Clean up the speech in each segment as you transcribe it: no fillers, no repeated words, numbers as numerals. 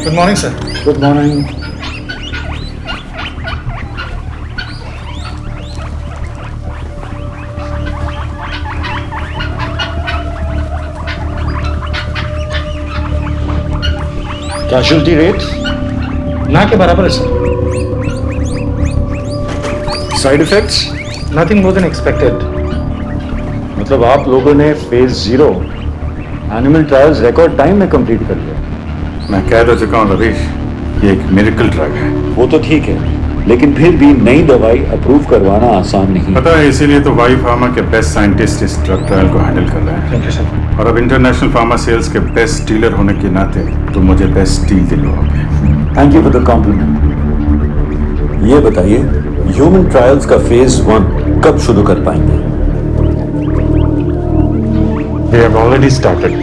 Good morning, sir. Good morning. Casualty rate ना के बराबर है sir. Side effects Nothing more than expected. मतलब आप लोगों ने phase 0 animal trials record time में कंप्लीट कर लिया. मैं कह तो चुका हूँ रवीश, ये एक मिरेकल ड्रग है. वो तो ठीक है, लेकिन फिर भी नई दवाई अप्रूव करवाना आसान नहीं. पता है, इसीलिए तो वाई फार्मा के बेस्ट साइंटिस्ट इस ड्रग ट्रायल को हैंडल कर रहे हैं. Thank you, sir. और अब इंटरनेशनल फार्मा सेल्स के बेस्ट डीलर होने के नाते तुम मुझे बेस्ट डील दिलवाओगे. Thank you for the compliment. ये बताइए, ह्यूमन ट्रायल्स का फेज 1 कब शुरू कर पाएंगे? We have already started.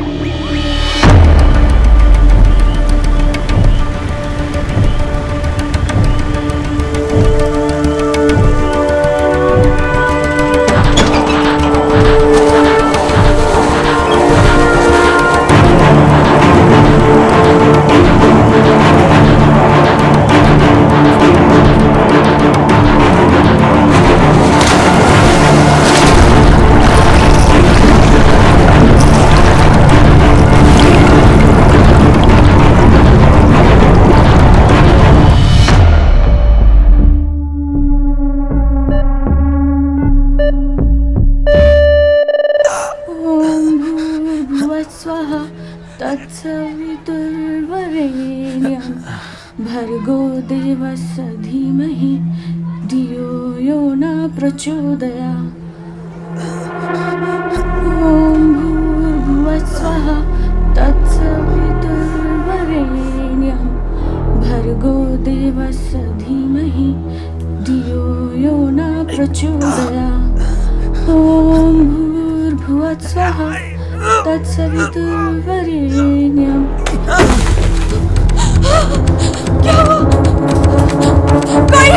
तत्सवितुर्वरेण्यं भर्गो देवस्य धीमहि धियो यो न प्रचोदयात्. ॐ भूर्भुवस्सुवः तत्सवितुर्वरेण्यं भर्गो देवस्य धीमहि धियो यो न प्रचोदयात्. ॐ भूर्भुवस्सुवः तत्सवितुर्वरेण्यं. क्या हुआ? कोई है?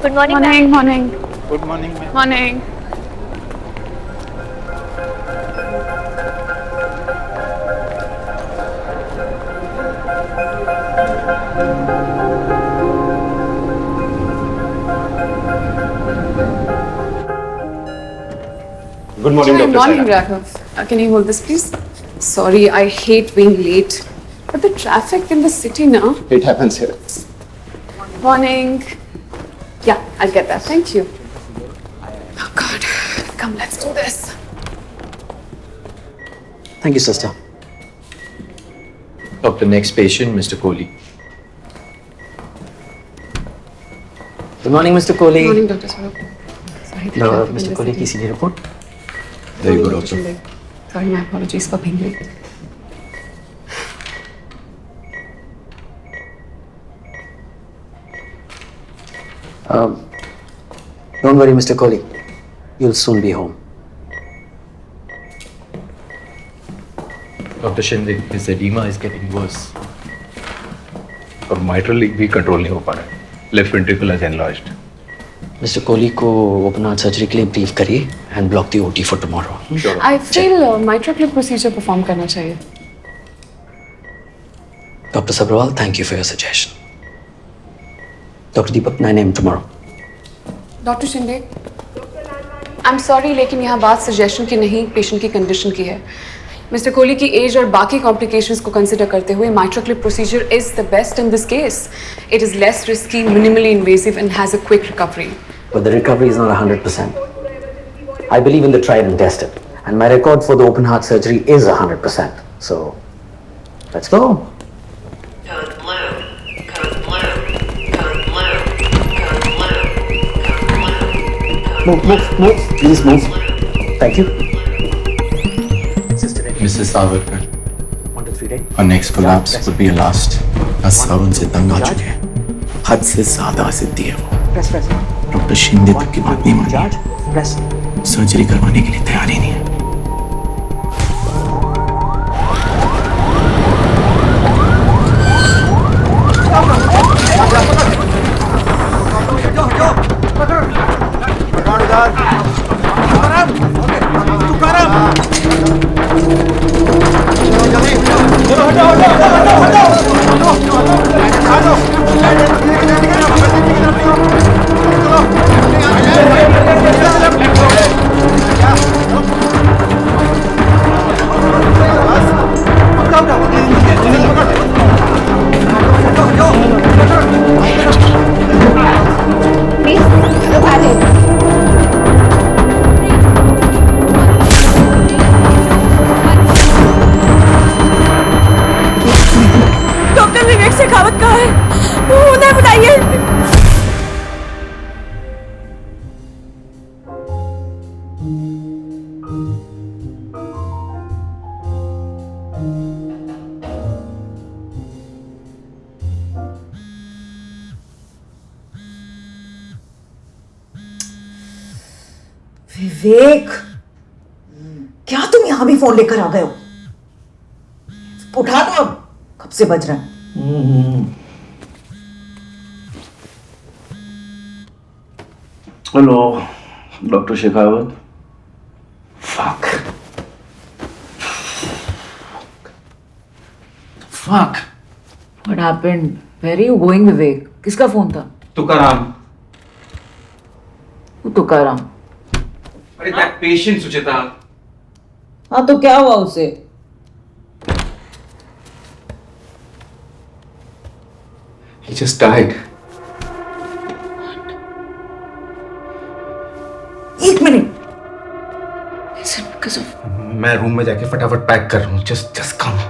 Good morning, Morning, morning. Good morning ma'am. Morning. Good morning, Good Dr. morning, Saira. Raghav. Can you hold this, please? Sorry, I hate being late. But the traffic in the city now. It happens here. Morning. Yeah, I'll get that. Thank you. Oh, God. Come, let's do this. Thank you, sister. Doctor, next patient, Mr. Kohli. Good morning, Mr. Kohli. Morning, Dr. Swarup. Sorry, the No, traffic in Mr. the Kohli, city. की report? Very good Dr. also. Shinde. Sorry, my apologies for being late. Don't worry, Mr. Kohli. You'll soon be home. Dr. Shinde, his edema is getting worse. और mitral leak भी control नहीं हो पा रहा है। Left ventricle is enlarged. Mr. Kohli को open heart surgery के लिए brief करिए and block the OT for tomorrow. I feel mitral clip procedure perform करना चाहिए. Dr. Sabrawal, thank you for your suggestion. Dr. Deepak, 9 a.m. tomorrow. Doctor Shinde, I am sorry लेकिन यहाँ बात suggestion की नहीं पेशेंट की कंडीशन की है. मिस्टर कोहली की एज और बाकी कॉम्प्लिकेशंस को कंसिडर करते हुए mitral clip procedure is the best in this case. It is less risky, minimally invasive and has a quick recovery. But the recovery is not 100%. I believe in the tried and tested. And my record for the open heart surgery is 100%. So, let's go. Code blue. Code blue. Code blue. Code blue. Move. Please move. Thank you. Sister, ready? Mrs. Savarkar, 1, 2, 3, ready? our next collapse would be a last. बस सावन से तंग आ चुके हैं। हद से ज्यादा जिद्दी है वो। Press. डॉक्टर शिंदे तक की बात नहीं मानी। Charge. Press. सर्जरी करवाने के लिए तैयार ही नहीं है। Please, look at it. Doctor Vivek Shekhawat कहाँ है? उन्हें बुलाइए. विवेक, क्या तुम यहां भी फोन लेकर आ गए हो? उठा दो अब, कब से बज रहा है? Hello, Dr. Shekhawat. Fuck. What happened? Where are you going, विवेक? किसका फोन था? तुकाराम. वो तुकाराम. अरे that patient सुचेता. हाँ तो क्या हुआ उसे? He just died. एक minute. Is it because of मैं रूम में जाके फटाफट पैक कर रहा हूँ. Just come.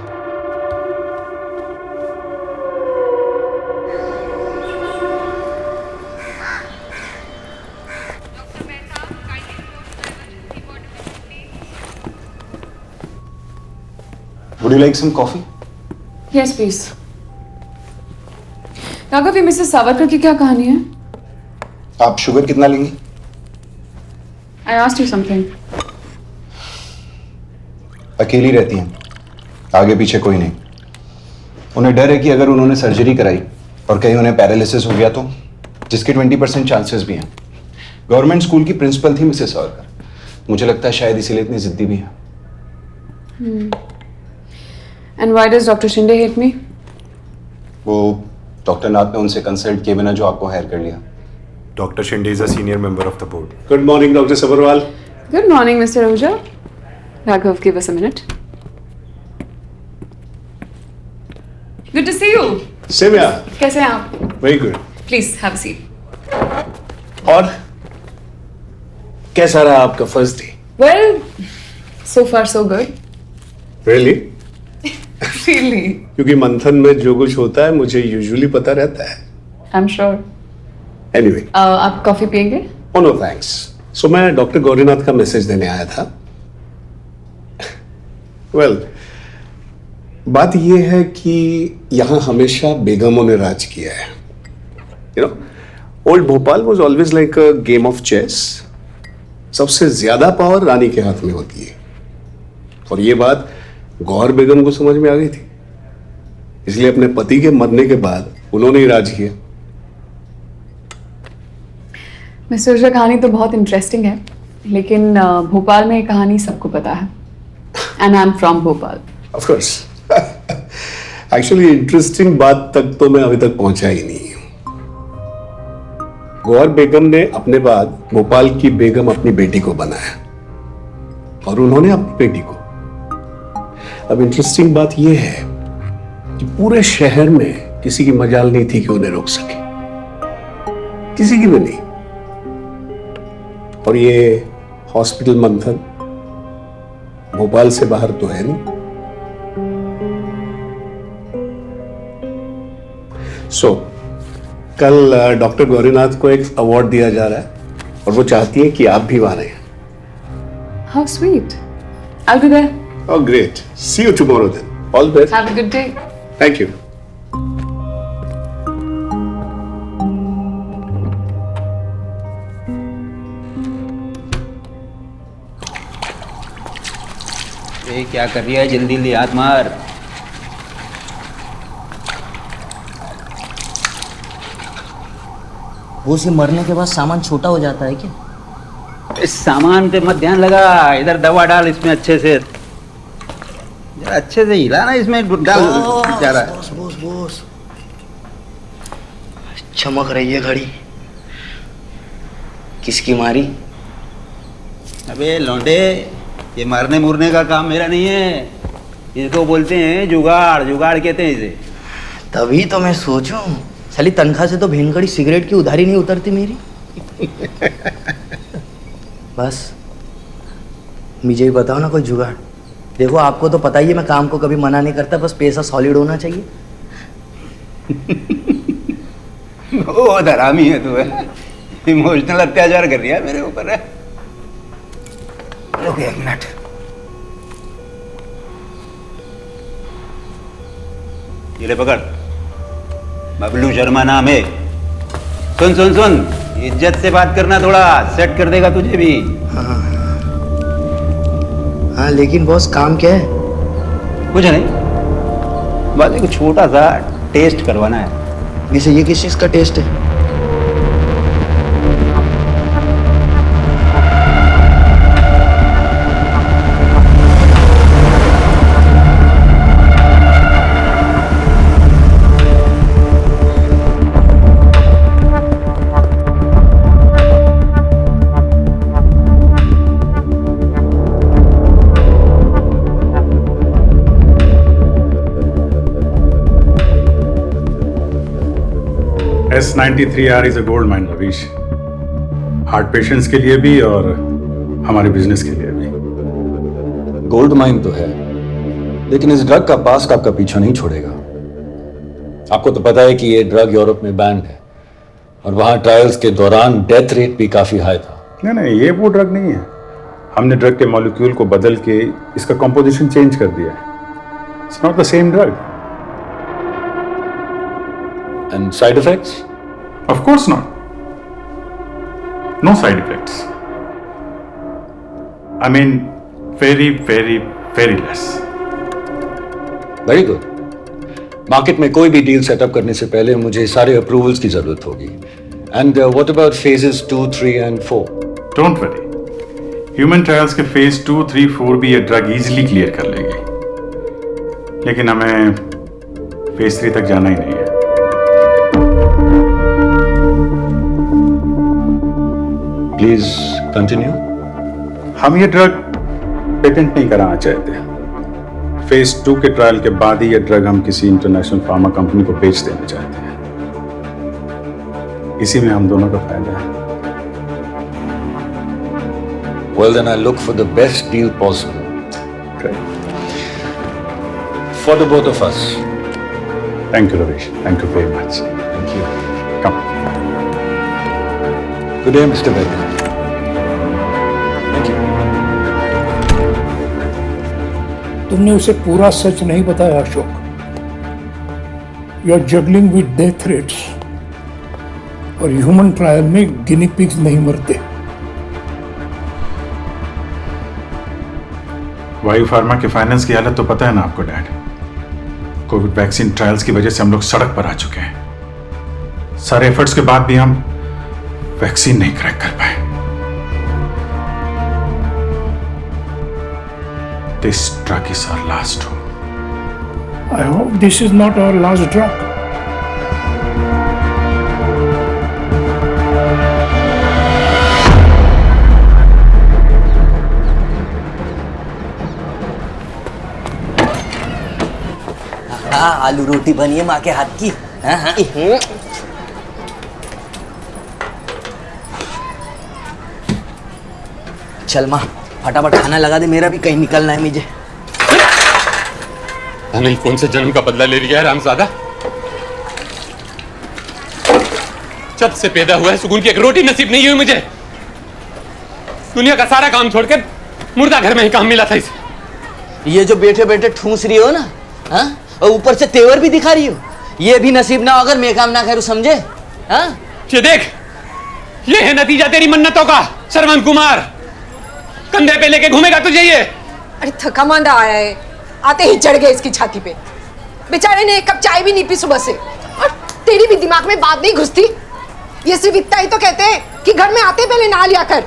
Would you like some coffee? Yes, please. Raghav, ये मिसेस सावरकर की क्या कहानी है? आप शुगर कितना लेंगी? I asked you something. अकेली रहती हैं, आगे पीछे कोई नहीं। उन्हें डर है कि अगर उन्होंने सर्जरी कराई और कहीं उन्हें पैरालिसिस हो गया तो जिसके 20% चांसेस भी हैं। गवर्नमेंट स्कूल की प्रिंसिपल थी मिसेस सावरकर। मुझे लगता है शायद इसीलिए इतनी जिद्दी भी है। And why does Dr. Shinde hate me? वो डॉक्टर नाथ ने उनसे कंसल्ट किए बिना जो आपको हायर कर लिया। Dr. Shinde is a senior member of the board. Good morning doctor Sabharwal. Good morning, Mr. Ahuja. Raghav, give us a minute. Good to see you. Same या, कैसे हैं आप? Very good. Please have a seat. और कैसा रहा आपका first day? Well, so far so good. Really? Really? क्योंकि मंथन में जो कुछ होता है मुझे यूजुअली पता रहता है। I'm sure. एनीवे, आप कॉफी पियेंगे? oh no thanks. सो मैं डॉक्टर गौरीनाथ का मैसेज देने आया था। वेल, बात यह है कि यहाँ हमेशा बेगमों ने राज किया है। You know, old Bhopal was always like a game of chess. सबसे ज्यादा पावर रानी के हाथ में होती है, और ये बात गौर बेगम को समझ में आ गई थी। इसलिए अपने पति के मरने के बाद उन्होंने ही राज किया। मिस्टर ओझा, कहानी तो बहुत इंटरेस्टिंग है, लेकिन भोपाल में ये कहानी सबको पता है। And I am from Bhopal. Of course. Actually interesting बात तक तो मैं अभी तक पहुंचा ही नहीं हूं। गौर बेगम ने अपने बाद भोपाल की बेगम अपनी बेटी को बनाया, और उन्होंने अपनी बेटी को। अब इंटरेस्टिंग बात यह है कि पूरे शहर में किसी की मजाल नहीं थी कि उन्हें रोक सके, किसी की भी नहीं। और ये हॉस्पिटल मंथन भोपाल से बाहर तो है नहीं। सो कल डॉक्टर गौरीनाथ को एक अवार्ड दिया जा रहा है, और वो चाहती है कि आप भी वहां रहें। How sweet. I'll be there. Oh, great. See you tomorrow then. All the best. Have a good day. Thank you. ये क्या कर रही है? जल्दी जल्दी हाथ मार। वो से मरने के बाद सामान छोटा हो जाता है क्या? इस सामान पे मत ध्यान लगा, इधर दवा डाल इसमें अच्छे से, जरा अच्छे से हिला ना, इसमें डाल जा रहा है। बॉस बॉस बॉस, चमक रही है घड़ी। किसकी मारी? अबे लौंडे, ये मारने मुरने का काम मेरा नहीं है, इसको बोलते हैं जुगाड़। जुगाड़ कहते हैं इसे। तभी तो मैं सोचूं, साली तनख्वाह से तो भेंगड़ी सिगरेट की उधारी नहीं उतरती मेरी। बस मुझे ही बताओ ना कोई जुगाड़। देखो आपको तो पता ही है मैं काम को कभी मना नहीं करता, बस पैसा सॉलिड होना चाहिए। ओ हरामी है तू, है इमोशनल अत्याचार कर रही है मेरे ऊपर है। रुक एक मिनट। ये ले पकड़, बबलू शर्मा नाम है। सुन सुन सुन, इज्जत से बात करना, थोड़ा सेट कर देगा तुझे भी। हाँ लेकिन बॉस काम क्या है? कुछ नहीं, बस एक छोटा सा टेस्ट करवाना है। वैसे ये किस चीज का टेस्ट है? S93R is a gold mine, Ravish. Heart patients के लिए भी और हमारे बिजनेस के लिए भी। गोल्ड माइन तो है, लेकिन इस ड्रग का पास्ट आपका पीछा नहीं छोड़ेगा। आपको तो पता है कि ये ड्रग यूरोप में बैंड है, और वहां ट्रायल्स के दौरान डेथ रेट भी काफी हाई था। नहीं, ये वो ड्रग नहीं है। हमने ड्रग के मॉलिक्यूल को बदल के इसका कंपोजिशन चेंज कर दिया है। It's not the same drug. And side effects? Of course not. No side effects. I mean, very, very, very less. Very good. Market में कोई भी डील सेटअप करने से पहले मुझे सारे अप्रूवल्स की जरूरत होगी, And what about phases 2, 3 and 4? Don't worry, human trials के फेज 2, 3, 4 भी ये ड्रग इजीली क्लियर कर लेगी, लेकिन हमें फेज 3 तक जाना ही नहीं है। Please continue. हम ये ड्रग पेटेंट नहीं कराना चाहते। फेज 2 के ट्रायल के बाद ही ये ड्रग हम किसी इंटरनेशनल फार्मा कंपनी को बेच देना चाहते हैं। इसी में हम दोनों का फायदा है। Well, then I'll look for the best deal possible. Great. For the both of us. Thank you, Ravish. Thank you very much. Thank you. Come. Good day, Mr. Vedya. Thank you. तुमने उसे पूरा सच नहीं बताया Ashok. You are juggling with death threats, और human trial में guinea pigs नहीं मरते। वायु फार्मा के फाइनेंस की हालत तो पता है ना आपको डैड। कोविड वैक्सीन ट्रायल्स की वजह से हम लोग सड़क पर आ चुके हैं। सारे एफर्ट्स के बाद भी हम वैक्सीन नहीं क्रैक कर पाए। This drug is our last hope. I hope this is not our last drug. आलू रोटी बनी है माँ के हाथ की। हाँ हाँ। चल माँ, फटाफट खाना लगा दे, मेरा भी कहीं निकलना है मुझे। नहीं, कौन से जन्म का बदला ले लिया है रामजादा? जब से पैदा हुआ है सुकून की एक रोटी नसीब नहीं हुई मुझे। दुनिया का सारा काम छोड़ के मुर्दा घर में ही काम मिला था इसे। ये जो बैठे बैठे ठूस रही हो ना, हाँ, और ऊपर से तेवर भी दिखा रही हो, ये भी नसीब ना हो अगर मैं काम ना करूं, समझे? हाँ? ये देख, ये है नतीजा तेरी मन्नतों का। श्रवण कुमार कंधे पे लेके घूमेगा तुझे ये। अरे थका मांदा आया है, आते ही चढ़ गए इसकी छाती पे। बेचारे ने एक कप चाय भी नहीं पी सुबह से, और तेरी भी दिमाग में बात नहीं घुसती। ये सिर्फ इतना ही तो कहते हैं कि घर में आते पहले नहा लिया कर,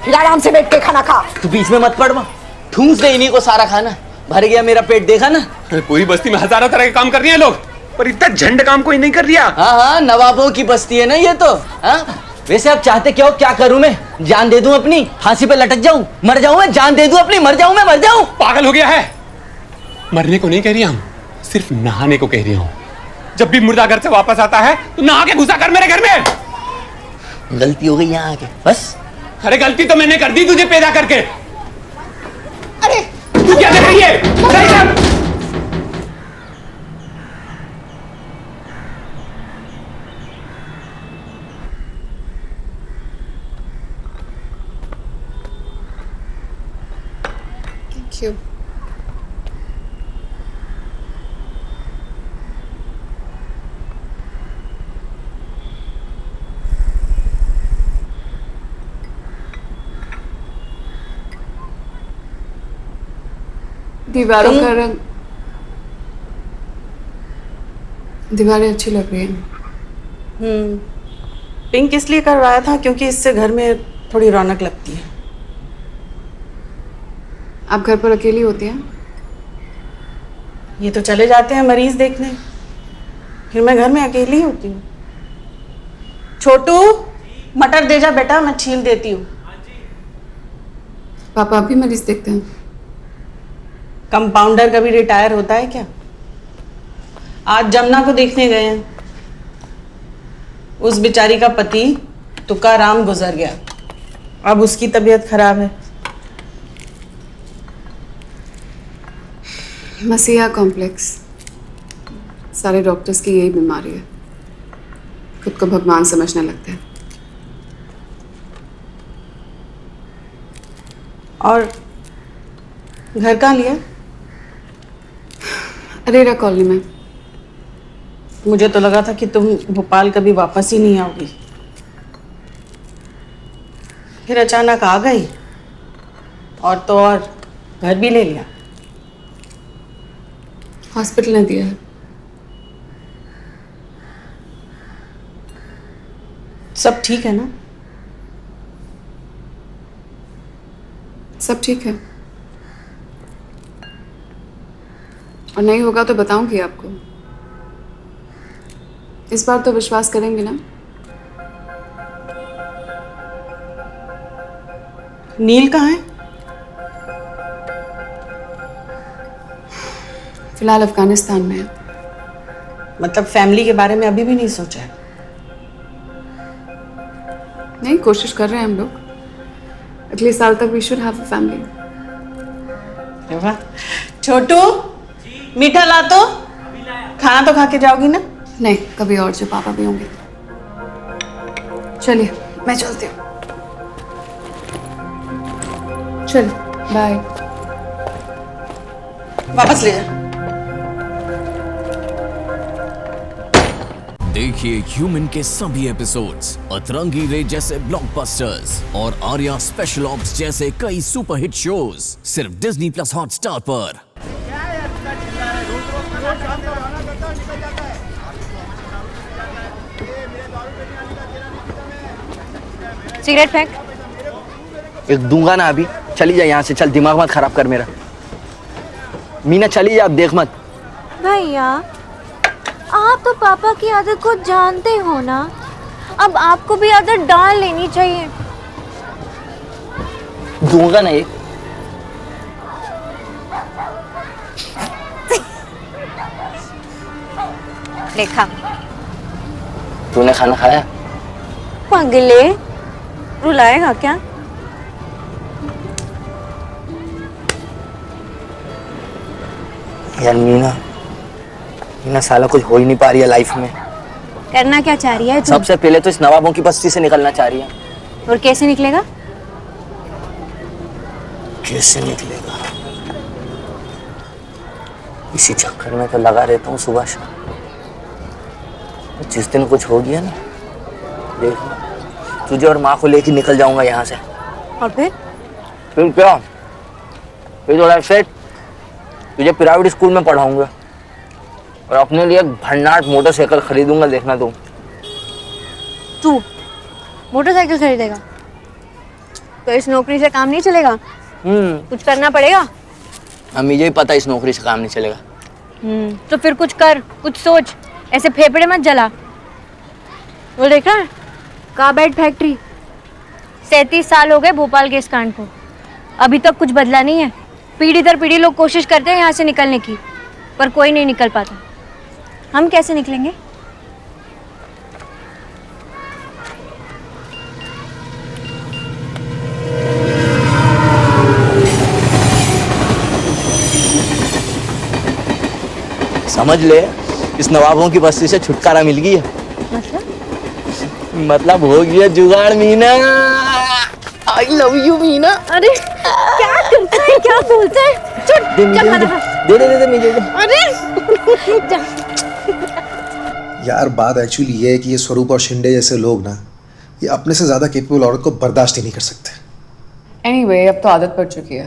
फिर आराम से बैठ के खाना खा। तू बीच में मत पड़ माँ, ठूस दे इन्हीं को सारा खाना। भर गया मेरा पेट, देखा ना? पूरी बस्ती में हजारों तरह के काम कर रहे हैं लोग, पर इतना झंड काम कोई नहीं कर रहा। हाँ हाँ, नवाबों की बस्ती है ना ये तो। हाँ? वैसे आप चाहते क्या हो, क्या करूं मैं? जान दे दूं अपनी, फांसी पे लटक जाऊं, मर जाऊं मैं? जान दे दूं अपनी, मर जाऊं मैं, मर जाऊं? पागल हो गया है? मरने को नहीं कह रही हूं, सिर्फ नहाने को कह रही हूं। जब भी मुर्दा घर से वापस आता है तो नहा के घुसा कर मेरे घर में। गलती हो गई यहाँ आके, बस। अरे गलती तो मैंने कर दी तुझे पैदा करके। अरे तू क्या देख रही है? सही कर। Thank you. दीवारों का रंग, दीवारें अच्छी लग रही हैं। पिंक इसलिए करवाया था क्योंकि इससे घर में थोड़ी रौनक लगती है। आप घर पर अकेली होती हैं? ये तो चले जाते हैं मरीज देखने, फिर मैं घर में अकेली ही होती हूँ। छोटू, मटर दे जा बेटा, मैं छील देती हूँ। पापा आप भी मरीज देखते हैं? कंपाउंडर कभी रिटायर होता है क्या? आज जमुना को देखने गए हैं। उस बेचारी का पति तुकाराम गुजर गया, अब उसकी तबीयत खराब है। मसीहा कॉम्प्लेक्स, सारे डॉक्टर्स की यही बीमारी है, खुद को भगवान समझने लगते हैं। और घर कहाँ लिया? अरेरा कॉलोनी में। मुझे तो लगा था कि तुम भोपाल कभी वापस ही नहीं आओगी, फिर अचानक आ गई, और तो और घर भी ले लिया। हॉस्पिटल ने दिया है। सब ठीक है ना? सब ठीक है। और नहीं होगा तो बताऊंगी आपको। इस बार तो विश्वास करेंगे ना? नील कहाँ है? फिलहाल अफगानिस्तान में है। मतलब फैमिली के बारे में अभी भी नहीं सोचा है? नहीं, कोशिश कर रहे हैं हम लोग। अगले साल तक we should have a family. वाह। छोटू, मीठा ला तो। खाना तो खा के जाओगी ना? नहीं, कभी और, जो पापा भी होंगे। चलिए, मैं चलती हूँ। चलिए, बाय। वापस ले जा। देखिए ह्यूमन के सभी एपिसोड्स, अतरंगी रे जैसे ब्लॉकबस्टर्स और आर्या स्पेशल ऑप्स जैसे कई सुपरहिट शोज सिर्फ डिज्नी प्लस हॉटस्टार पर। सिगरेट फेंक। एक दूंगा ना अभी। चली जा यहाँ से, चल, दिमाग मत खराब कर मेरा। मीना चली जा, अब देख मत। भैया, आप तो पापा की आदत को जानते हो ना, अब आपको भी आदत डाल लेनी चाहिए। दूंगा ना ये। देखा, तूने खाना खाया? पगले, रुलाएगा क्या? यार मीना साला कुछ हो ही नहीं पा रही है लाइफ में। करना क्या चाह रही है तू? सबसे पहले तो इस नवाबों की बस्ती से निकलना चाह रही है। और कैसे निकलेगा? कैसे निकलेगा? इसी चक्कर में तो लगा रहता हूँ सुबह शाम। जिस दिन कुछ हो गया ना, देखना, तुझे और माँ को लेके निकल जाऊंगा यहाँ से। और फिर क्या? फिर थोड़ा सेट तुझे प्राइवेट स्कूल में पढ़ाऊंगा और अपने लिए एक भन्नाट मोटरसाइकिल खरीदूंगा, देखना तुम। तू मोटरसाइकिल खरीदेगा तो इस नौकरी से काम नहीं चलेगा। कुछ करना पड़ेगा। हमें यही पता इस नौकरी से काम नहीं चलेगा। तो फिर कुछ कर, कुछ सोच, ऐसे फेफड़े मत जला। वो देख रहा है कार्बाइड फैक्ट्री, 37 साल हो गए भोपाल के इस कांड को, अभी तक कुछ बदला नहीं है। पीढ़ी दर पीढ़ी लोग कोशिश करते हैं यहाँ से निकलने की, पर कोई नहीं निकल पाता। हम कैसे निकलेंगे? समझ ले, इस नवाबों की बस्ती से छुटकारा मिल गई है। मतलब हो गया जुगाड़ Meena. I love you Meena. अरे क्या करता है, क्या बोलता है? चल खाना खा। दे मुझे। अरे यार बात एक्चुअली ये है कि ये स्वरूप और शिंदे जैसे लोग ना, ये अपने से ज्यादा कैपेबल औरत को बर्दाश्त ही नहीं कर सकते। एनीवे, अब तो आदत पड़ चुकी है।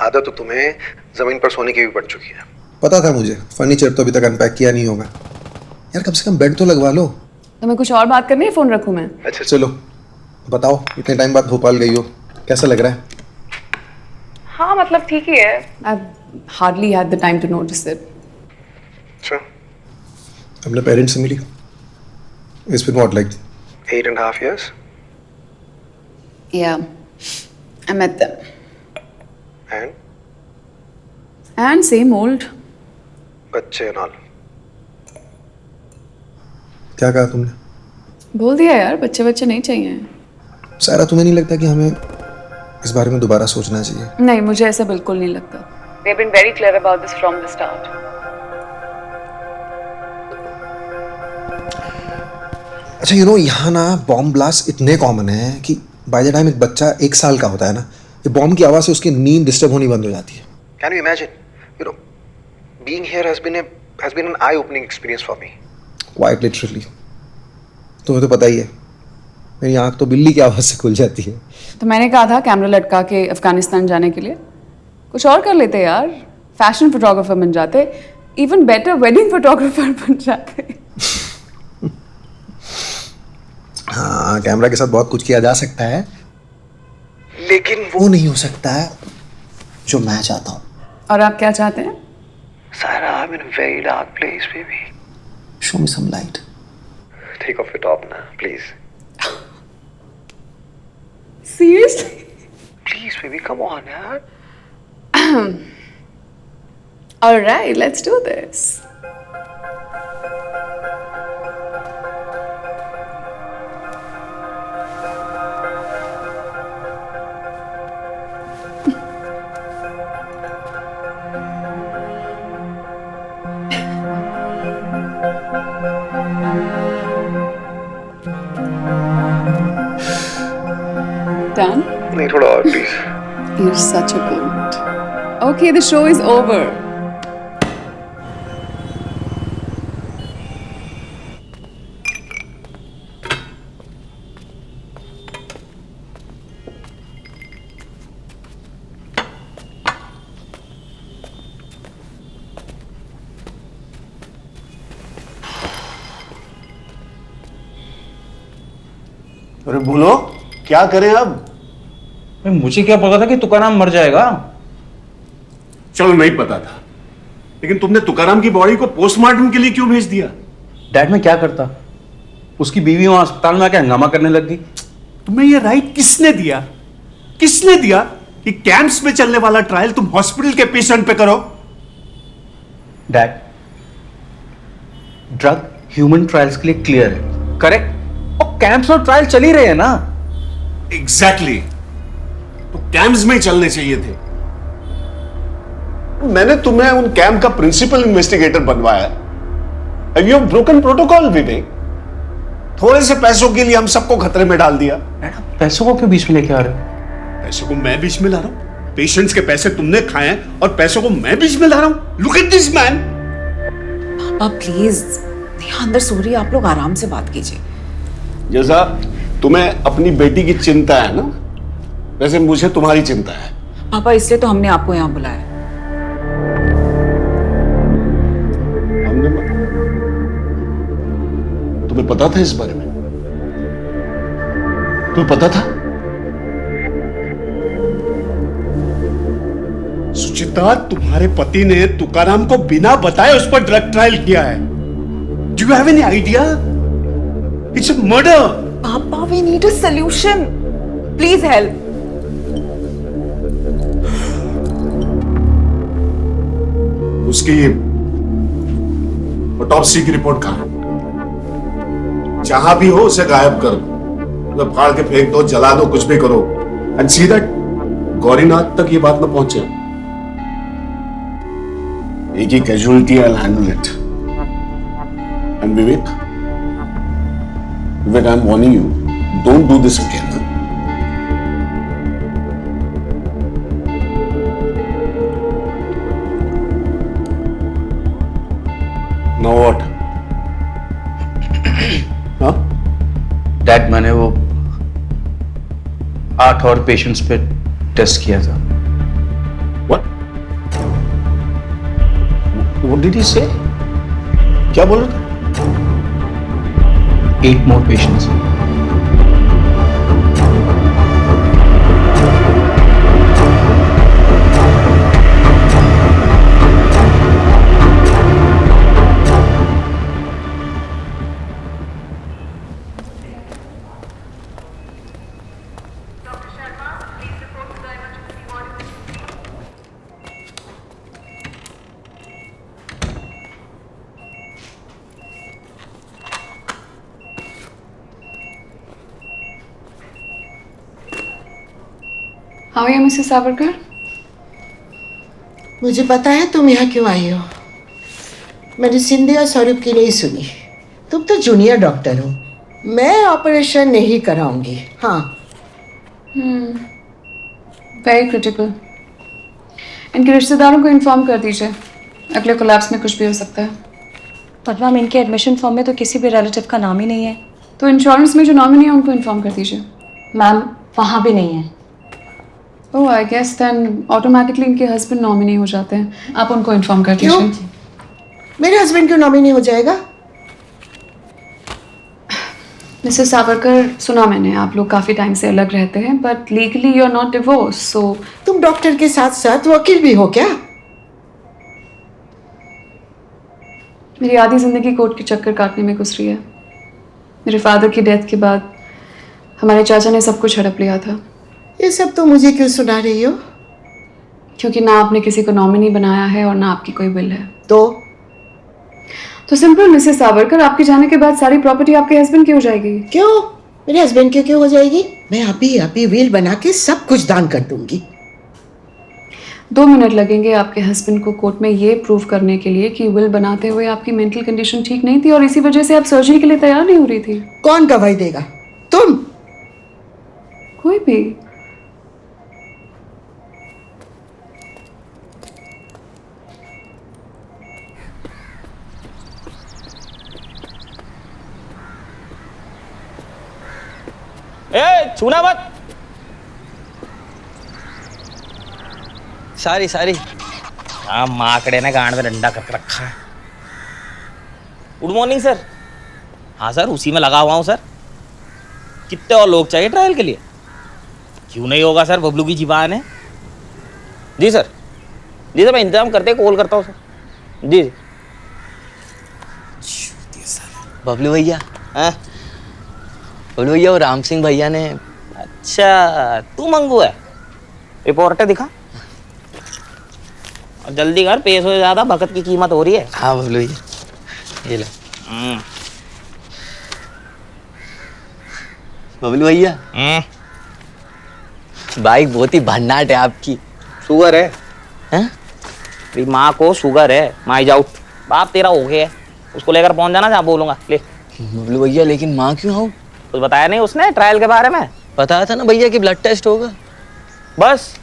आदत तो तुम्हें जमीन पर सोने की भी पड़ चुकी है। पता था मुझे, फर्नीचर तो अभी तक अनपैक किया नहीं होगा। यार कम से कम बेड तो लगवा लो। तो मैं कुछ और बात करनी है, फोन रखूं मैं? अच्छा चलो बताओ, इतने टाइम बाद भोपाल गई हो, कैसा लग रहा है? हाँ, मतलब ठीक ही है। I've hardly had the time to notice it. अच्छा, अपने पेरेंट्स से मिली? It's been what, like 8.5 years? Yeah, I met them. And? And same old. बच्चे नाल क्या कहा तुमने? बोल दिया यार, बच्चे नहीं चाहिए। सारा, तुम्हें नहीं लगता कि हमें इस बारे में दोबारा सोचना चाहिए? नहीं, मुझे ऐसा बिल्कुल नहीं लगता। We have been very clear about this from the start. अच्छा, यहाँ ना बॉम्ब ब्लास्ट इतने कॉमन है कि बाय द टाइम एक बच्चा 1 साल का होता है ना, ये बॉम्ब की आवाज से उसकी नींद डिस्टर्ब होनी बंद हो जाती है। Can you imagine? You know, being here has been an eye-opening experience for me. Quite literally. तुम्हें तो पता ही है, मेरी आंख तो बिल्ली की आवाज से खुल जाती है। तो मैंने कहा था कैमरा लटका के अफगानिस्तान जाने के लिए। कुछ और कर लेते यार, फैशन फोटोग्राफर बन जाते, इवन बेटर वेडिंग फोटोग्राफर बन जाते। हाँ, कैमरा के साथ बहुत कुछ किया जा सकता है, लेकिन वो नहीं हो सकता है जो मैं चाहता हूँ। और आप क्या चाहते हैं? Sarah, I'm in a very dark place, baby. Show me some light. Take off your top now, please. Seriously? Please, baby, come on, yaar. All right, let's do this. Done? नहीं, थोड़ा और please. You're such a good. Okay, the show is over. अरे बोलो, क्या करें अब? मुझे क्या पता था कि तुकाराम मर जाएगा। चलो नहीं पता था, लेकिन तुमने तुकाराम की बॉडी को पोस्टमार्टम के लिए क्यों भेज दिया? डैड मैं क्या करता, उसकी बीवी वहां अस्पताल में आके हंगामा करने लग गई। तुम्हें ये राइट किसने दिया? किसने दिया कि कैंप्स में चलने वाला ट्रायल तुम हॉस्पिटल के पेशेंट पे करो? डैड, ड्रग ह्यूमन ट्रायल्स के लिए क्लियर है, करेक्ट? और कैंप्स में ट्रायल चल ही रहे हैं ना। एग्जैक्टली, तो कैंप्स में चलने चाहिए थे। मैंने तुम्हें उन कैंप का प्रिंसिपल इन्वेस्टिगेटर बनवाया। यू हैव ब्रोकन प्रोटोकॉल विवेक। थोड़े से पैसों के लिए हम सबको खतरे में डाल दिया। पैसों को क्यों बीच में लेके आ रहे हो? पैसों को मैं बीच में ला रहा हूं? पेशेंट्स के पैसे तुमने खाए हैं और पैसों को मैं बीच में ला रहा हूं? Look at this man. पापा प्लीज, यहाँ अंदर सो रही है, आप लोग आराम से बात कीजिए। जैसा तुम्हें अपनी बेटी की चिंता है ना, वैसे मुझे तुम्हारी चिंता है। पापा इसलिए तो हमने आपको यहाँ बुलाया। हमने तुम्हें पता था इस बारे में? तुम्हें पता था? सुचिता, तुम्हारे पति ने तुकाराम को बिना बताए उस पर ड्रग ट्रायल किया है। Do you have any idea? It's a murder. पापा we need a solution, please help. उसकी ऑटोप्सी की रिपोर्ट कहां है? जहां भी हो उसे गायब कर दो, मतलब फाड़ के फेंक दो, जला दो, कुछ भी करो। एंड सी दैट गौरीनाथ तक ये बात न पहुंचे। एक ही casualty, I will handle it. And Vivek, I am warning you, don't do this again. Now what? हाँ? डैड, मैंने वो 8 और पेशेंट्स पे टेस्ट किया था। What? What did he say? क्या बोल रहा था? 8 more patients. How are you, Mrs. Savarkar? मुझे पता है तुम यहाँ क्यों आई हो। मैंने सिंधे और स्वरूप की नहीं सुनी। तुम तो जूनियर डॉक्टर हो, मैं ऑपरेशन नहीं कराऊंगी। हाँ। Very critical. इनके रिश्तेदारों को इन्फॉर्म कर दीजिए, अगले कोलैप्स में कुछ भी हो सकता है। पर मैम इनके एडमिशन फॉर्म में तो किसी भी रिलेटिव का नाम ही नहीं है। तो इंश्योरेंस में जो नॉमिनी है उनको इन्फॉर्म कर दीजिए। मैम वहाँ भी नहीं है। ओह आई गेस देन ऑटोमेटिकली इनके हस्बैंड नॉमिनी हो जाते हैं, आप उनको इन्फॉर्म कर दीजिए। मेरे हस्बैंड क्यों नॉमिनी हो जाएगा? मिसेस सावरकर, सुना मैंने आप लोग काफी टाइम से अलग रहते हैं, but legally you are not divorce, so तुम डॉक्टर के साथ साथ वकील भी हो क्या? मेरी आधी जिंदगी कोर्ट के चक्कर काटने में गुजरी है। मेरे फादर की डेथ के बाद हमारे चाचा ने सब कुछ हड़प लिया था। ये सब तो मुझे क्यों सुना रही हो? क्योंकि ना आपने किसी को नॉमिनी बनाया है और ना आपकी कोई बिल है। तो सिंपल मिसेस सावरकर, आपके जाने के बाद सारी प्रॉपर्टी आपके हस्बैंड की हो जाएगी। क्यों? मेरे हस्बैंड की क्यों हो जाएगी? मैं अभी विल बना के सब कुछ दान कर दूंगी। 2 मिनट लगेंगे आपके हस्बैंड को कोर्ट में ये प्रूव करने के लिए कि विल बनाते हुए आपकी मेंटल कंडीशन ठीक नहीं थी और इसी वजह से आप सर्जरी के लिए तैयार नहीं हो रही थी। कौन गवाही देगा? तुम? कोई भी। छूना मत। सारी हाँ, माकड़े ने गांड में डंडा करके रखा है। Good morning sir. हाँ सर, उसी में लगा हुआ हूँ सर। कितने और लोग चाहिए ट्रायल के लिए? क्यों नहीं होगा सर, बबलू की जीवान है। जी सर मैं इंतजाम करते कॉल करता हूँ सर। जी बबलू भैया। हाँ बबलू भैया, वो राम सिंह भैया ने। अच्छा तू मंगू है? रिपोर्ट दिखा और जल्दी कर, पेश हो ज्यादा, भगत की कीमत हो रही है। हाँ बबलू भैया, ये लो। बबलू भैया, बाइक बहुत ही भन्नाट है आपकी। शुगर है? तेरी माँ को शुगर है, माइज आउट। बाप तेरा हो गया है, उसको लेकर पहुंच जाना जहाँ बोलूंगा। ले बबलू भैया, लेकिन माँ क्यों आऊँ? कुछ बताया नहीं उसने ट्रायल के बारे में? बताया था ना भैया कि ब्लड टेस्ट होगा, बस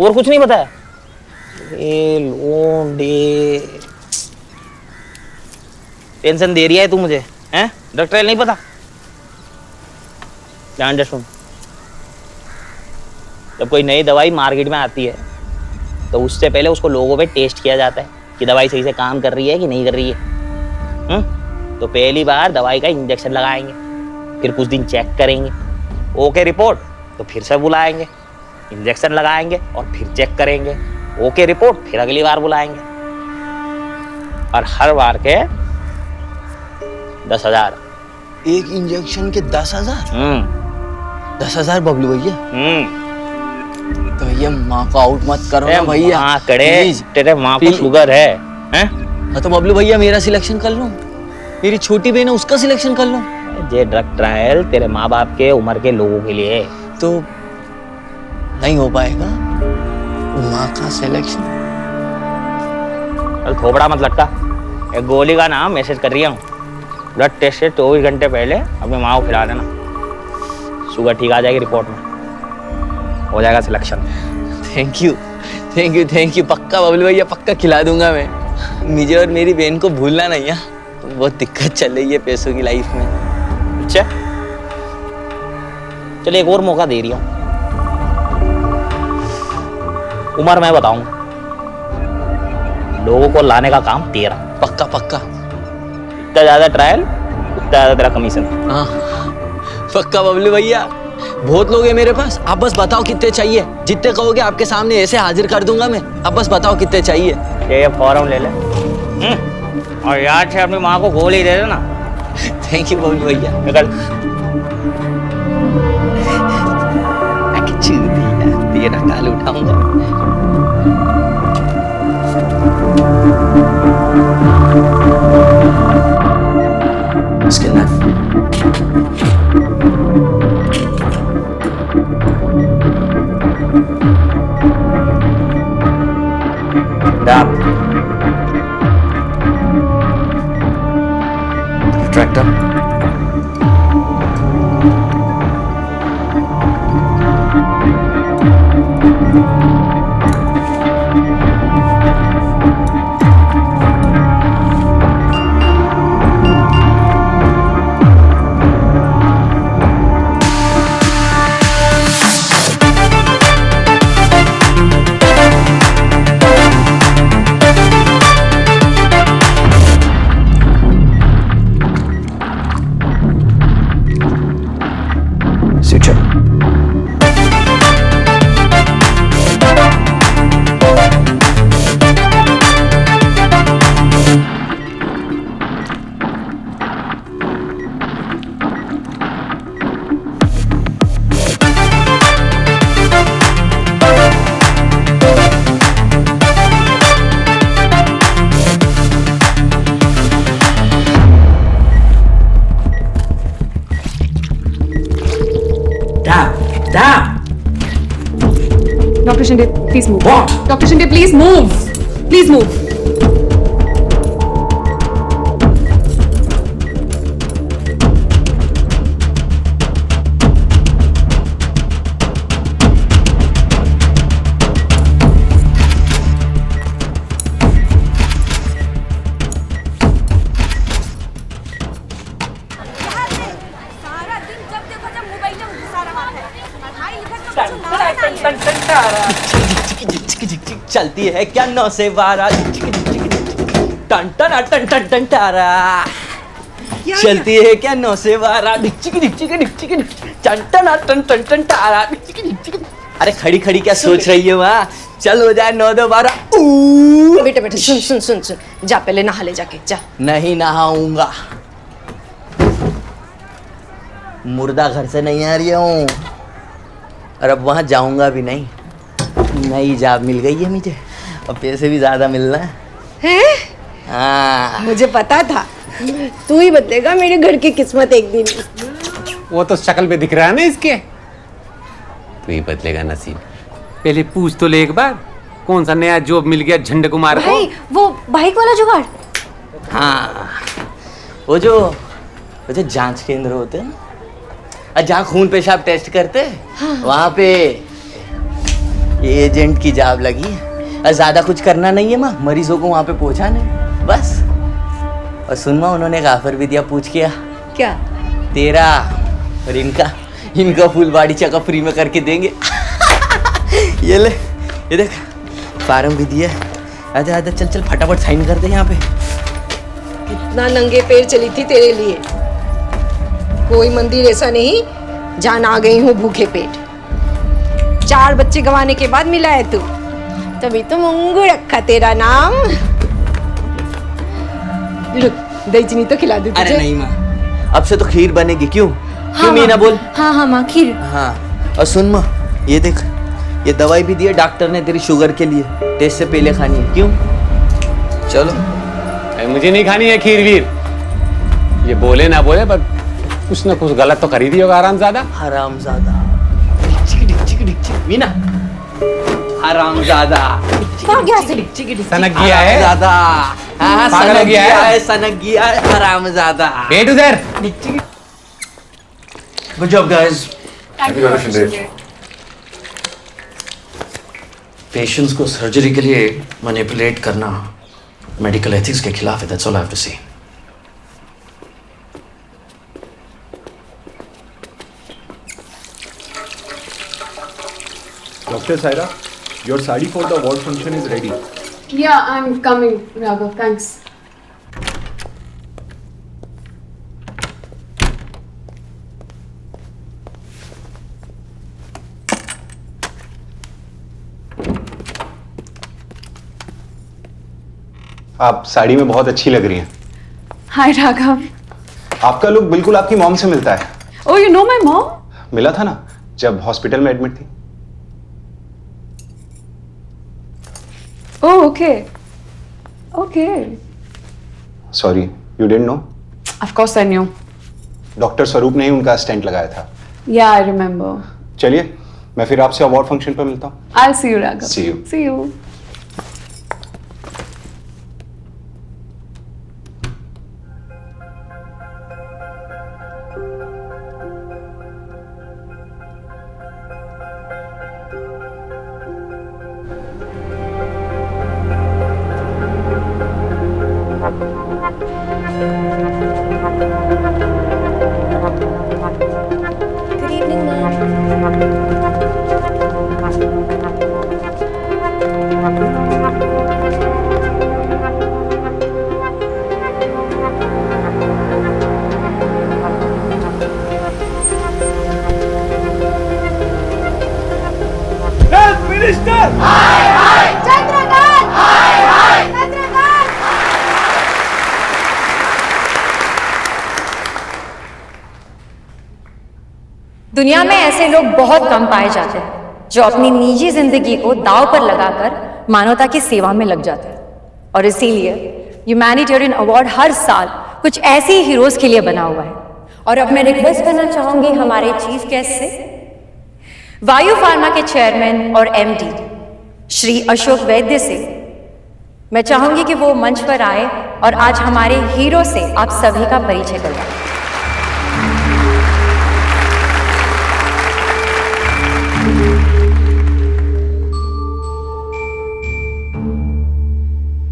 और कुछ नहीं बताया। टेंशन दे रही है तू मुझे, हैं? ड्रग ट्रायल नहीं पता? ध्यान से सुन, जब कोई नई दवाई मार्केट में आती है तो उससे पहले उसको लोगों पे टेस्ट किया जाता है कि दवाई सही से काम कर रही है कि नहीं कर रही है। तो पहली बार दवाई का इंजेक्शन लगाएंगे, फिर कुछ दिन चेक करेंगे, ओके रिपोर्ट तो फिर से बुलाएंगे, इंजेक्शन लगाएंगे और फिर चेक करेंगे, ओके रिपोर्ट फिर अगली बार बुलाएंगे। और हर बार के 10,000। एक इंजेक्शन के 10,000? 10,000 बबलू भैया। तो भैया माँ को आउट मत करो ना भैया। तेरे माँ को शुगर है, हैं? तो बबलू भैया मेरा सिलेक्शन कर लो, मेरी छोटी बहन है उसका सिलेक्शन कर लो। ये ड्रग ट्रायल तेरे माँ बाप के उम्र के लोगों के लिए तो नहीं हो पाएगा माँ का सिलेक्शन। चल थोबड़ा मत लटका, एक गोली का नाम मैसेज कर रही हूँ। ब्लड टेस्ट से 24 घंटे पहले अपनी माँ को खिला देना, शुगर ठीक आ जाएगी, रिपोर्ट में हो जाएगा सिलेक्शन। Thank you. पक्का बबलू भैया, पक्का खिला दूंगा मैं। मुझे और मेरी बहन को भूलना नहीं है, बहुत दिक्कत चल रही है पैसों की लाइफ में। अच्छा चल एक और मौका दे रही हूँ, उम्र मैं बताऊंगा, लोगों को लाने का काम तेरा। पक्का इतना ज्यादा ट्रायल उतना ज्यादा तेरा कमीशन। हाँ पक्का बबलू भैया, बहुत लोग हैं मेरे पास, आप बस बताओ कितने चाहिए, जितने कहोगे आपके सामने ऐसे हाजिर कर दूंगा मैं। आप बस बताओ कितने चाहिए। ये फॉर्म ले ले और याद से अपनी माँ को गोली दे देना। थैंक यू बबलू भैया। निकल। तेरा काल उठाऊंगा। इसके नाम tractor. Shinde, please move. Doctor Shinde, please move, please move. चलती है क्या 9 से 12 टन टन टन टन टन टारा। चलती है क्या 9 से 12 टन टन टन टन टन टारा। अरे खड़ी खड़ी क्या सोच रही है वहाँ? चल हो जाए 9 2 12। बेटे बेटे सुन सुन सुन सुन, जा पहले नहा ले जाके जा। नहीं नहाऊंगा, मुर्दा घर से नहीं आ रही हूँ और अब वहाँ जाऊंगा भी नहीं। नई जॉब मिल गई है मुझे और पैसे भी ज्यादा मिलना है। हाँ मुझे पता था तू ही बदलेगा मेरे घर की किस्मत एक दिन। वो तो शक्ल पे दिख रहा है ना इसके। तू ही बदलेगा नसीब। पहले पूछ तो ले एक बार, कौन सा नया जॉब मिल गया झंडे कुमार को? भाई वो बाइक वाला जुगाड़। हाँ वो जो जांच केंद्र होते हैं ना, जहाँ खून पेशाब टेस्ट करते हैं, वहाँ पे एजेंट की जॉब लगी है। ज्यादा कुछ करना नहीं है माँ, मरीजों को वहाँ पे पहुँचाने बस। और सुन माँ, उन्होंने एक ऑफर भी दिया, पूछ किया क्या? तेरा और इनका फुल बॉडी चेकअप फ्री में करके देंगे। ये ले, ये देख फार्म भी दिया। आजा आजा चल चल फटाफट साइन कर दे यहाँ पे। कितना नंगे पैर चली थी तेरे लिए। कोई मंदिर ऐसा नहीं जहाँ आ गई हूँ भूखे पेट। 4 बच्चे गंवाने के बाद मिला है तू, तभी तो मंगू रखा तेरा नाम। दही चीनी तो खिला दूँ तुझे। अरे नहीं माँ, अब से तो खीर बनेगी। क्यों? क्यों मीना बोल। हाँ हाँ माँ, खीर। हाँ और सुन माँ, ये देख, ये दवाई भी दी है डॉक्टर ने तेरी शुगर के लिए, टेस्ट से पहले खानी है। क्यों? चलो। मुझे नहीं खानी है खीर वीर। ये बोले ना बोले पर कुछ ना कुछ गलत तो कर ही दी होगा हरामजादा। हरामजादा मीना, हरामजादा सनक गया है ज़्यादा। हाँ पागल हो गया है। सनक गया है हरामजादा। बैठ उधर। Good job guys. पेशेंट्स को सर्जरी के लिए मैनिपुलेट करना मेडिकल एथिक्स के खिलाफ है। That's all I have to say. Dr. Saira, your sari for the ward function is ready. Yeah, I'm coming, Raghav. Thanks. आप साड़ी में बहुत अच्छी लग रही हैं। Hi, Raghav. आपका लुक बिल्कुल आपकी मॉम से मिलता है। Oh, you know my mom? मिला था ना जब हॉस्पिटल में एडमिट थी। Oh, okay. Okay. Sorry, you didn't know? Of course I knew. Doctor स्वरूप ने ही उनका स्टेंट लगाया था। Yeah, I remember. चलिए, मैं फिर आपसे अवार्ड फंक्शन पर मिलता हूँ। I'll see you, Raghav. See you. See you. दुनिया में ऐसे लोग बहुत कम पाए जाते हैं जो अपनी निजी जिंदगी को दांव पर लगाकर मानवता की सेवा में लग जाते हैं। और इसीलिए ह्यूमैनिटेरियन अवार्ड हर साल कुछ ऐसे ही हीरोज के लिए बना हुआ है। और अब मैं रिक्वेस्ट करना चाहूंगी हमारे चीफ गेस्ट से, वायु फार्मा के चेयरमैन और एमडी श्री अशोक वैद्य से मैं चाहूंगी कि वो मंच पर आए और आज हमारे हीरो से आप सभी का परिचय करवाएं।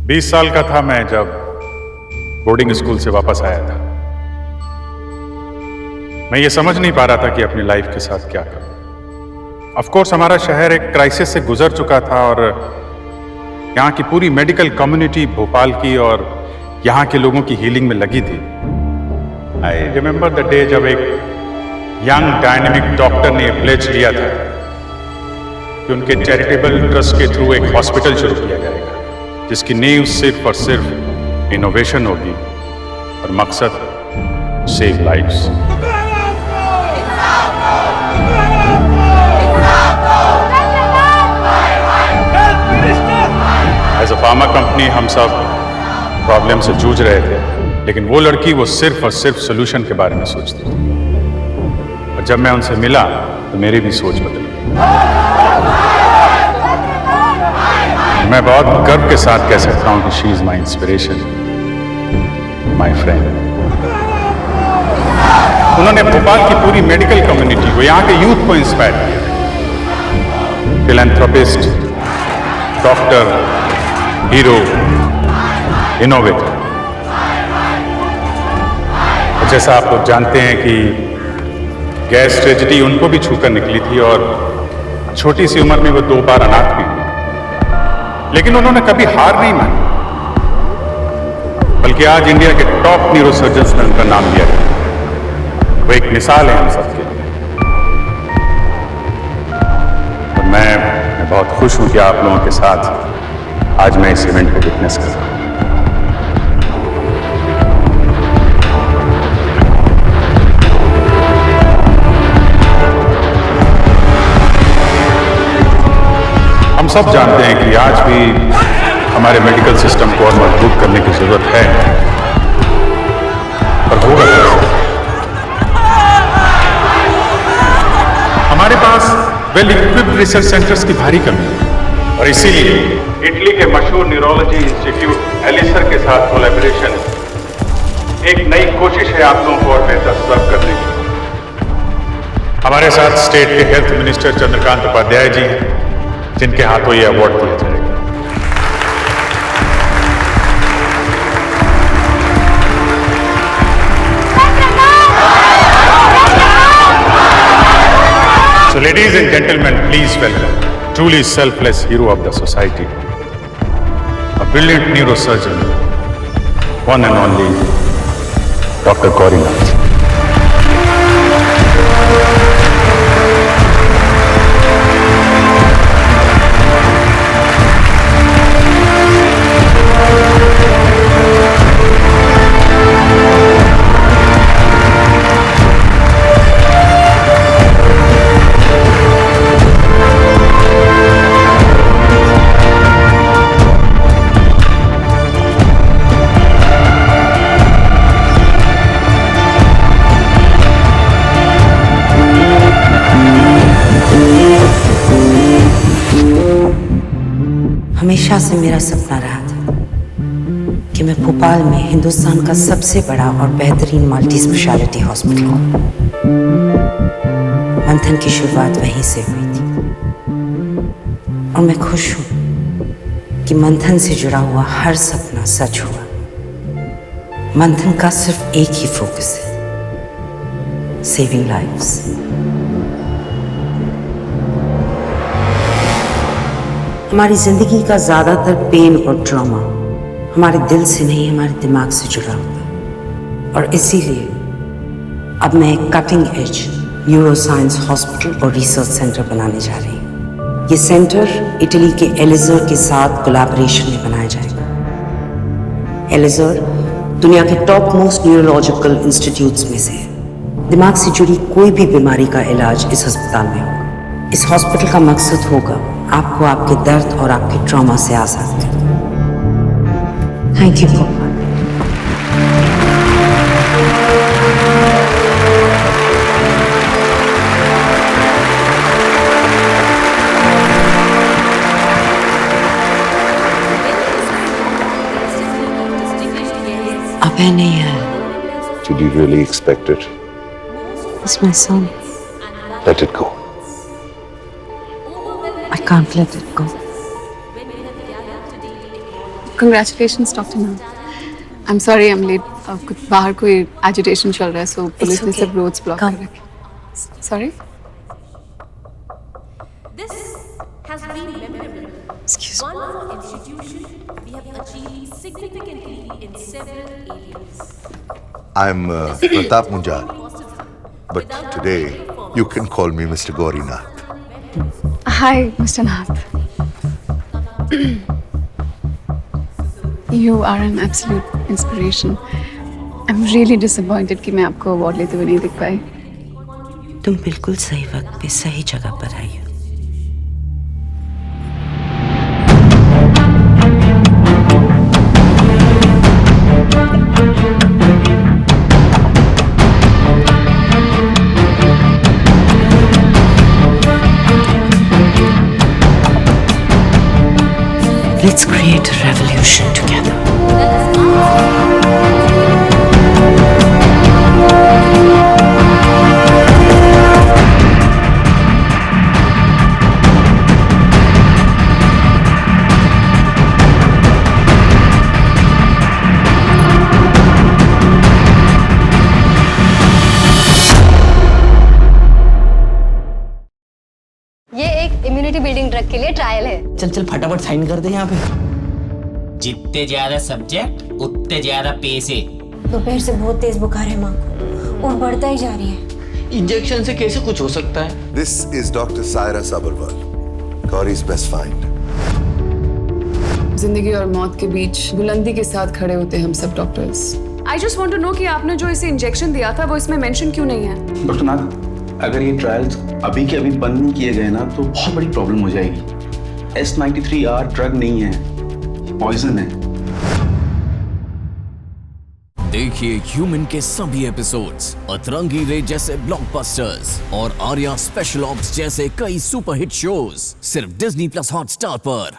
20 साल का था मैं जब बोर्डिंग स्कूल से वापस आया था। मैं ये समझ नहीं पा रहा था कि अपनी लाइफ के साथ क्या करूं। ऑफ कोर्स हमारा शहर एक क्राइसिस से गुजर चुका था और यहाँ की पूरी मेडिकल कम्युनिटी भोपाल की और यहाँ के लोगों की हीलिंग में लगी थी। आई रिमेंबर द डे जब एक यंग डायनेमिक डॉक्टर ने प्लेज लिया था कि उनके चैरिटेबल ट्रस्ट के थ्रू एक हॉस्पिटल शुरू किया जाएगा जिसकी नींव सिर्फ और सिर्फ इनोवेशन होगी और मकसद save lives. As a pharma company हम सब प्रॉब्लम से जूझ रहे थे, लेकिन वो लड़की वो सिर्फ और सिर्फ सोल्यूशन के बारे में सोचती थी। और जब मैं उनसे मिला तो मेरी भी सोच बदल गई। मैं बहुत गर्व के साथ कह सकता हूं कि she is my inspiration, my friend. उन्होंने भोपाल की पूरी मेडिकल कम्युनिटी को, यहाँ के यूथ को इंस्पायर किया। Philanthropist, doctor, hero, innovator. जैसा आप लोग जानते हैं कि गैस ट्रेजेडी उनको भी छूकर निकली थी और छोटी सी उम्र में वो 2 बार अनाथ भी हुई, लेकिन उन्होंने कभी हार नहीं मानी, बल्कि आज इंडिया के टॉप न्यूरोसर्जन्स ने उनका नाम लिया है। वो एक मिसाल है हम सबके लिए। और मैं बहुत खुश हूं कि आप लोगों के साथ आज मैं इस इवेंट को विटनेस कर रहा हूं। हम सब जानते हैं कि आज भी हमारे मेडिकल सिस्टम को और मजबूत करने की जरूरत है, पर होगा कैसे? हमारे पास वेल इक्विप्ड रिसर्च सेंटर्स की भारी कमी है और इसीलिए इटली के मशहूर न्यूरोलॉजी इंस्टीट्यूट एलिसर के साथ कोलैबोरेशन एक नई कोशिश है आप लोगों को और बेहतर सर्व करने की। हमारे साथ स्टेट के हेल्थ मिनिस्टर चंद्रकांत उपाध्याय जी हैं, जिनके हाथों ये अवार्ड दिया जाएगा। So ladies and gentlemen, please welcome truly selfless hero of the society, a brilliant neurosurgeon, one and only Dr. Gaurinath. हमेशा से मेरा सपना रहा था कि मैं भोपाल में हिंदुस्तान का सबसे बड़ा और बेहतरीन मल्टी स्पेशलिटी हॉस्पिटल खोलूं। मंथन की शुरुआत वहीं से हुई थी और मैं खुश हूं कि मंथन से जुड़ा हुआ हर सपना सच हुआ। मंथन का सिर्फ एक ही फोकस है, सेविंग लाइव्स। हमारी जिंदगी का ज्यादातर पेन और ट्रॉमा हमारे दिल से नहीं, हमारे दिमाग से जुड़ा होता है। और इसीलिए अब मैं एक cutting edge neuro science hospital और रिसर्च सेंटर बनाने जा रही हूँ। ये सेंटर इटली के एलिजर के साथ कोलैबोरेशन में बनाया जाएगा। एलिजर दुनिया के टॉप मोस्ट न्यूरोलॉजिकल इंस्टीट्यूट्स में से है। दिमाग से जुड़ी कोई भी बीमारी का इलाज इस अस्पताल में होगा। इस हॉस्पिटल का मकसद होगा आपको आपके दर्द और आपके ट्रॉमा से आजाद करना। थैंक यू भगवान। वह नहीं है। Did you really expect it? It's my son. Let it go. I can't let it go. Congratulations, Dr. Nath. I'm sorry I'm late. कुछ बाहर कोई agitation चल रहा है, so पुलिस ने सब roads block कर रखे. Sorry? Has been memorable. Excuse me. One for institution, we have achieved significantly in several areas. I'm Pratap Munjal, but today you can call me Mr. Gaurinath. Hi, Mr. Nath. You are an absolute inspiration. I'm really disappointed कि मैं आपको award लेते हुए नहीं दिख पाई. तुम बिल्कुल सही वक्त पे सही जगह पर आई हो. Let's create a revolution together. ये एक इम्यूनिटी बिल्डिंग ड्रग के लिए ट्रायल है। चल चल फटाफट साइन कर दे यहाँ पे। जितने ज्यादा सब्जेक्ट उतने ज्यादा पैसे। दोपहर से बहुत तेज बुखार है माँ को और बढ़ता ही जा रही है। इंजेक्शन से कैसे कुछ हो सकता है? This is Dr. Saira Sabharwal, Gauri's best find. जिंदगी और मौत के बीच बुलंदी के साथ खड़े होते हैं हम सब doctors. I just want to know कि आपने जो इसे इंजेक्शन दिया था वो इसमें मेंशन क्यों नहीं है? डॉक्टर नाथ, अगर ये ट्रायल्स अभी के अभी बंद नहीं किए गए ना तो बहुत बड़ी प्रॉब्लम हो जाएगी। S93R ड्रग नहीं है, पॉइजन है। देखिए ह्यूमन के सभी एपिसोड्स, अतरंगी रे जैसे ब्लॉकबस्टर्स और आर्या स्पेशल ऑप्स जैसे कई सुपरहिट शोज सिर्फ डिज्नी प्लस हॉटस्टार पर।